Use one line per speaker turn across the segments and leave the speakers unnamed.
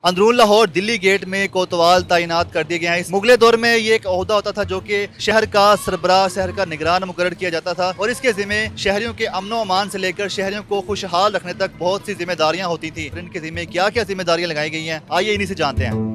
अंदरून Lahore Delhi gate में कोतवाल तैनात कर दिए गए हैं। इस मुगले दौर में ये एक ओहदा होता था जो कि शहर का सरबराह, शहर का निगरान मुकर्रर किया जाता था और इसके जिम्मे शहरियों के अमनो अमान से लेकर शहरियों को खुशहाल रखने तक बहुत सी जिम्मेदारियां होती थी। इनके जिम्मे क्या क्या जिम्मेदारियां लगाई गई हैं, आइए इन्हीं से जानते हैं।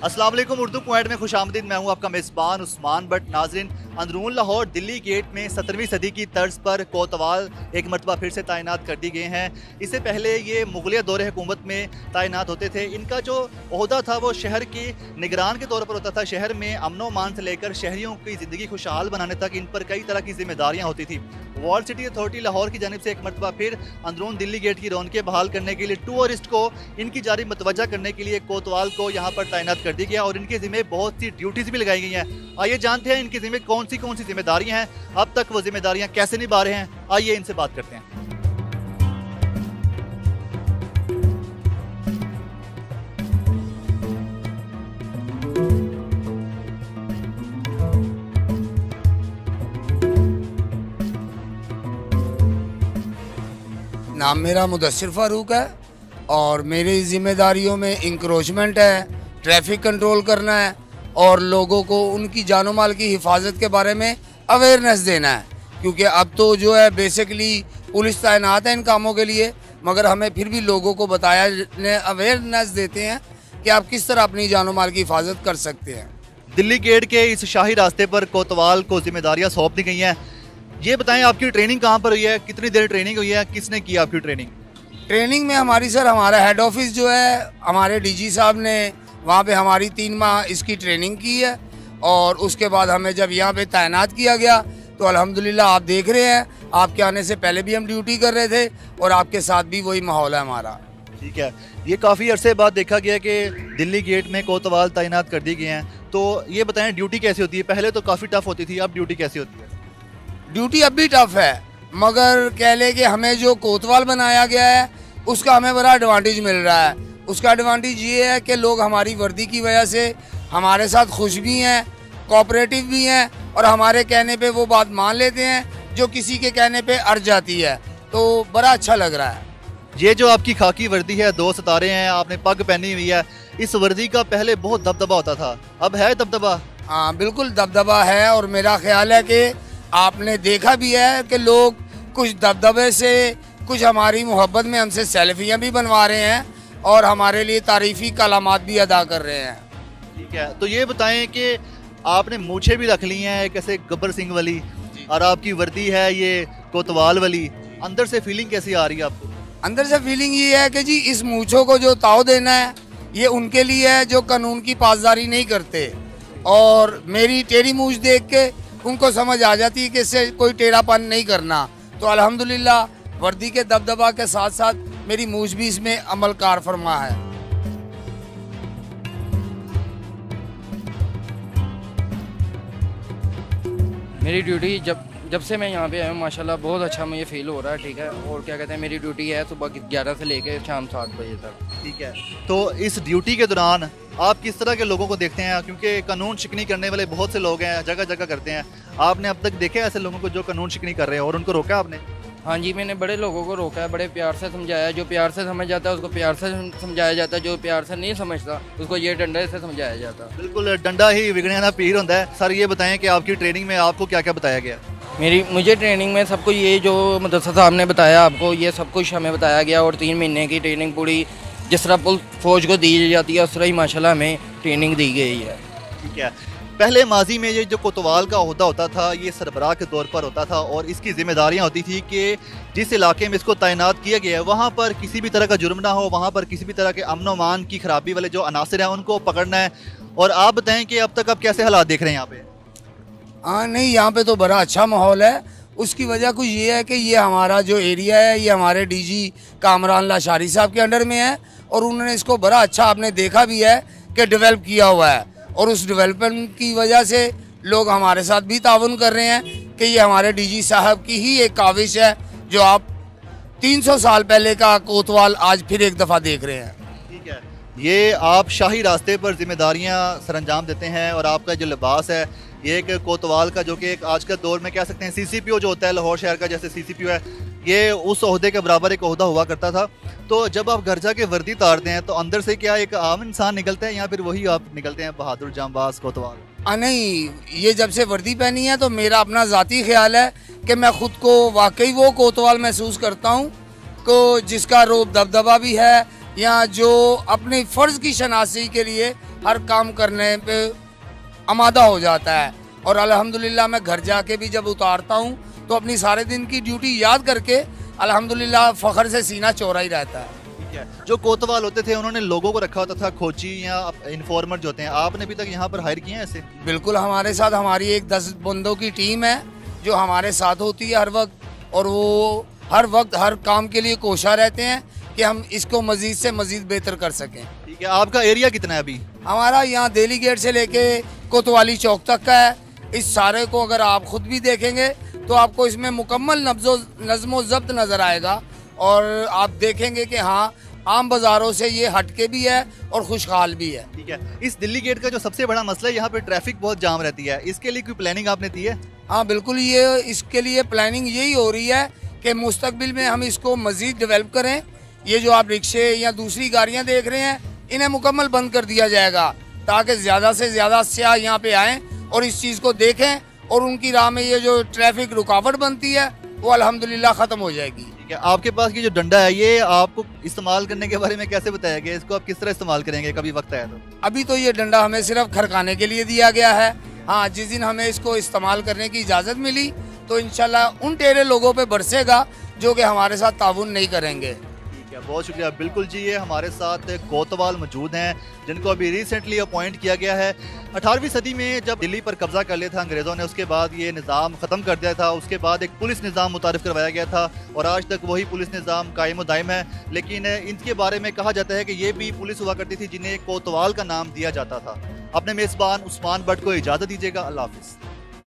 अस्सलाम वालेकुम, उर्दू पॉइंट में खुशामदीद। मैं हूँ आपका मेज़बान उस्मान बट। नाज़रीन, अंदरून लाहौर दिल्ली गेट में 17वीं सदी की तर्ज पर कोतवाल एक मरतबा फिर से तैनात कर दिए गए हैं। इससे पहले ये मुगलिया दौरे हुकूमत में तैनात होते थे। इनका जो ओहदा था वो शहर की निगरान के तौर पर होता था। शहर में अमनो मान से लेकर शहरियों की ज़िंदगी खुशहाल बनाने तक इन पर कई तरह की जिम्मेदारियाँ होती थी। वर्ल्ड सिटी अथॉरिटी लाहौर की जानिब से एक मरतबा फिर अंदरून दिल्ली गेट की रौनकें बहाल करने के लिए टूरिस्ट को इनकी जारी मतवज्जा करने के लिए कोतवाल को यहाँ पर तैनात कर दिया गया और इनके ज़िम्मे बहुत सी ड्यूटीज़ भी लगाई गई हैं। आइए जानते हैं इनके ज़िम्मे कौन सी जिम्मेदारियां हैं, अब तक वो जिम्मेदारियां कैसे निभा रहे हैं। आइए इनसे बात करते हैं।
नाम मेरा मुदस्सिर फ़ारूक है और मेरी ज़िम्मेदारियों में इंक्रोचमेंट है, ट्रैफिक कंट्रोल करना है और लोगों को उनकी जानो माल की हिफाजत के बारे में अवेयरनेस देना है। क्योंकि अब तो जो है बेसिकली पुलिस तैनात है इन कामों के लिए, मगर हमें फिर भी लोगों को बताया अवेयरनेस देते हैं कि आप किस तरह अपनी जानो माल की हिफाजत कर सकते हैं।
दिल्ली गेट के इस शाही रास्ते पर कोतवाल को जिम्मेदारियां सौंप दी गई हैं। ये बताएं, आपकी ट्रेनिंग कहाँ पर हुई है, कितनी देर ट्रेनिंग हुई है, किसने की आपकी ट्रेनिंग?
ट्रेनिंग में हमारा हेड ऑफिस जो है, हमारे डीजी साहब ने वहाँ पे हमारी 3 माह इसकी ट्रेनिंग की है और उसके बाद हमें जब यहाँ पे तैनात किया गया तो अल्हम्दुलिल्लाह आप देख रहे हैं, आपके आने से पहले भी हम ड्यूटी कर रहे थे और आपके साथ भी वही माहौल है हमारा।
ठीक है, ये काफ़ी अरसे बाद देखा गया कि दिल्ली गेट में कोतवाल तैनात कर दिए गए हैं। तो ये बताएं, ड्यूटी कैसी होती है? पहले तो काफ़ी टफ होती थी, अब ड्यूटी कैसी होती है?
ड्यूटी अब भी टफ है, मगर कह ले कि हमें जो कोतवाल बनाया गया है उसका हमें बड़ा एडवांटेज मिल रहा है। उसका एडवांटेज ये है कि लोग हमारी वर्दी की वजह से हमारे साथ खुश भी हैं, कोऑपरेटिव भी हैं और हमारे कहने पे वो बात मान लेते हैं जो किसी के कहने पे अड़ जाती है। तो बड़ा अच्छा लग रहा है।
ये जो आपकी खाकी वर्दी है, 2 सितारे हैं, आपने पग पहनी हुई है, इस वर्दी का पहले बहुत दबदबा होता था, अब है दबदबा?
हाँ बिल्कुल दबदबा है और मेरा ख्याल है कि आपने देखा भी है कि लोग कुछ दबदबे से, कुछ हमारी मोहब्बत में हमसे सेल्फियाँ भी बनवा रहे हैं और हमारे लिए तारीफ़ी कलामात भी अदा कर रहे हैं।
ठीक है, तो ये बताएं कि आपने मूछें भी रख ली हैं कैसे गब्बर सिंह वाली और आपकी वर्दी है ये कोतवाल वाली, अंदर से फीलिंग कैसी आ रही है आपको?
अंदर से फीलिंग ये है कि जी इस मूछों को जो ताव देना है ये उनके लिए है जो कानून की पासदारी नहीं करते और मेरी टेढ़ी मूछ देख के उनको समझ आ जाती है कि इससे कोई टेढ़ापन नहीं करना। तो अल्हम्दुलिल्लाह वर्दी के दबदबा के साथ साथ मेरी मूछ भी इसमें अमल कार फरमा है।
मेरी ड्यूटी जब से मैं यहाँ पे आया हूँ माशाल्लाह बहुत अच्छा मुझे फील हो रहा है। ठीक है, और क्या कहते हैं, मेरी ड्यूटी है सुबह 11 से लेकर शाम 7 बजे तक।
ठीक है, तो इस ड्यूटी के दौरान आप किस तरह के लोगों को देखते हैं? क्योंकि कानून शिकनी करने वाले बहुत से लोग हैं, जगह जगह करते हैं। आपने अब तक देखे ऐसे लोगों को जो कानून शिकनी कर रहे हैं और उनको रोका आपने?
हाँ जी, मैंने बड़े लोगों को रोका है, बड़े प्यार से समझाया। जो प्यार से समझ जाता है उसको प्यार से समझाया जाता है, जो प्यार से नहीं समझता उसको ये डंडे से समझाया जाता है।
बिल्कुल, डंडा ही बिगड़े ना पीर होता है। सर ये बताएं कि आपकी ट्रेनिंग में आपको क्या क्या बताया गया?
मुझे ट्रेनिंग में सब कुछ ये जो मुदस्सिर साहब ने बताया आपको, ये सब कुछ हमें बताया गया और 3 महीने की ट्रेनिंग पूरी जिस तरह फौज को दी जाती है उस तरह ही माशाल्लाह हमें ट्रेनिंग दी गई है।
ठीक है, पहले माजी में ये जो कोतवाल का ओहदा होता था ये सरबराह के तौर पर होता था और इसकी जिम्मेदारियां होती थी कि जिस इलाके में इसको तैनात किया गया है वहाँ पर किसी भी तरह का जुर्म ना हो, वहाँ पर किसी भी तरह के अमन मान की खराबी वाले जो अनासर हैं उनको पकड़ना है। और आप बताएं कि अब तक आप कैसे हालात देख रहे हैं यहाँ पे?
हाँ नहीं, यहाँ पे तो बड़ा अच्छा माहौल है। उसकी वजह कुछ ये है कि ये हमारा जो एरिया है ये हमारे डीजी कामरान लाशारी साहब के अंडर में है और उन्होंने इसको बड़ा अच्छा, आपने देखा भी है कि डेवलप किया हुआ है और उस डेवलपमेंट की वजह से लोग हमारे साथ भी ताउन कर रहे हैं कि ये हमारे डीजी साहब की ही एक काविश है जो आप 300 साल पहले का कोतवाल आज फिर एक दफ़ा देख रहे हैं।
ठीक है, ये आप शाही रास्ते पर जिम्मेदारियां सरअंजाम देते हैं और आपका जो लिबास है ये एक कोतवाल का, जो कि एक आज के दौर में कह सकते हैं CCPO जो होता है लाहौर शहर का, जैसे CCPO है, ये उस ओहदे के बराबर एक ओहदा हुआ करता था। तो जब आप घर जाके वर्दी उतारते हैं तो अंदर से क्या एक आम इंसान निकलता है या फिर वही आप निकलते हैं बहादुर जांबाज कोतवाल?
नहीं, ये जब से वर्दी पहनी है तो मेरा अपना ज़ाती ख्याल है कि मैं खुद को वाकई वो कोतवाल महसूस करता हूँ को जिसका रोब दबदबा भी है, या जो अपने फ़र्ज़ की शनासी के लिए हर काम करने पे आमादा हो जाता है। और अल्हम्दुलिल्लाह मैं घर जाके भी जब उतारता हूँ तो अपनी सारे दिन की ड्यूटी याद करके अल्हम्दुलिल्लाह फ़ख्र से सीना चौड़ा ही रहता है।
जो कोतवाल होते थे उन्होंने लोगों को रखा होता था खोजी या इन्फॉर्मर जो होते हैं, आपने अभी तक यहाँ पर हायर किए हैं ऐसे?
बिल्कुल, हमारे साथ हमारी एक 10 बंदों की टीम है जो हमारे साथ होती है हर वक्त, और वो हर वक्त हर काम के लिए कोशा रहते हैं कि हम इसको मजीद से मजीद बेहतर कर सकें।
ठीक है, आपका एरिया कितना है अभी?
हमारा यहाँ दिल्ली गेट से लेके कोतवाली चौक तक का है। इस सारे को अगर आप खुद भी देखेंगे तो आपको इसमें मुकम्मल नज़्मो ज़ब्त नज़र आएगा, और आप देखेंगे कि हाँ, आम बाज़ारों से ये हटके भी है और खुशहाल भी है।
ठीक है, इस दिल्ली गेट का जो सबसे बड़ा मसला है यहाँ पे ट्रैफिक बहुत जाम रहती है, इसके लिए कोई प्लानिंग आपने की है?
हाँ बिल्कुल, ये इसके लिए प्लानिंग यही हो रही है कि मुस्तकबिल में हम इसको मज़ीद डेवलप करें। ये जो आप रिक्शे या दूसरी गाड़ियाँ देख रहे हैं इन्हें मुकम्मल बंद कर दिया जाएगा ताकि ज़्यादा से ज़्यादा सयाह यहाँ पे आएँ और इस चीज़ को देखें, और उनकी राह में ये जो ट्रैफिक रुकावट बनती है वो अल्हम्दुलिल्लाह ख़त्म हो जाएगी।
ठीक है, आपके पास ये जो डंडा है ये आपको इस्तेमाल करने के बारे में कैसे बताया गया? इसको आप किस तरह इस्तेमाल करेंगे कभी वक्त आया तो?
अभी तो ये डंडा हमें सिर्फ खड़काने के लिए दिया गया है। हाँ, जिस दिन हमें इसको इस्तेमाल करने की इजाज़त मिली तो इंशाल्लाह उन टेढ़े लोगों पे बरसेगा जो कि हमारे साथ ताउन नहीं करेंगे।
ठीक है, बहुत शुक्रिया। बिल्कुल जी, ये हमारे साथ कोतवाल मौजूद हैं जिनको अभी रिसेंटली अपॉइंट किया गया है। 18वीं सदी में जब दिल्ली पर कब्जा कर लिया था अंग्रेज़ों ने, उसके बाद ये निज़ाम ख़त्म कर दिया था। उसके बाद एक पुलिस निज़ाम मुतारिफ़ करवाया गया था और आज तक वही पुलिस निज़ाम कायम व दायम है। लेकिन इनके बारे में कहा जाता है कि ये भी पुलिस हुआ करती थी जिन्हें कोतवाल का नाम दिया जाता था। अपने मेज़बान उस्मान भट्ट को इजाज़त दीजिएगा। अल्लाह हाफ़िज़।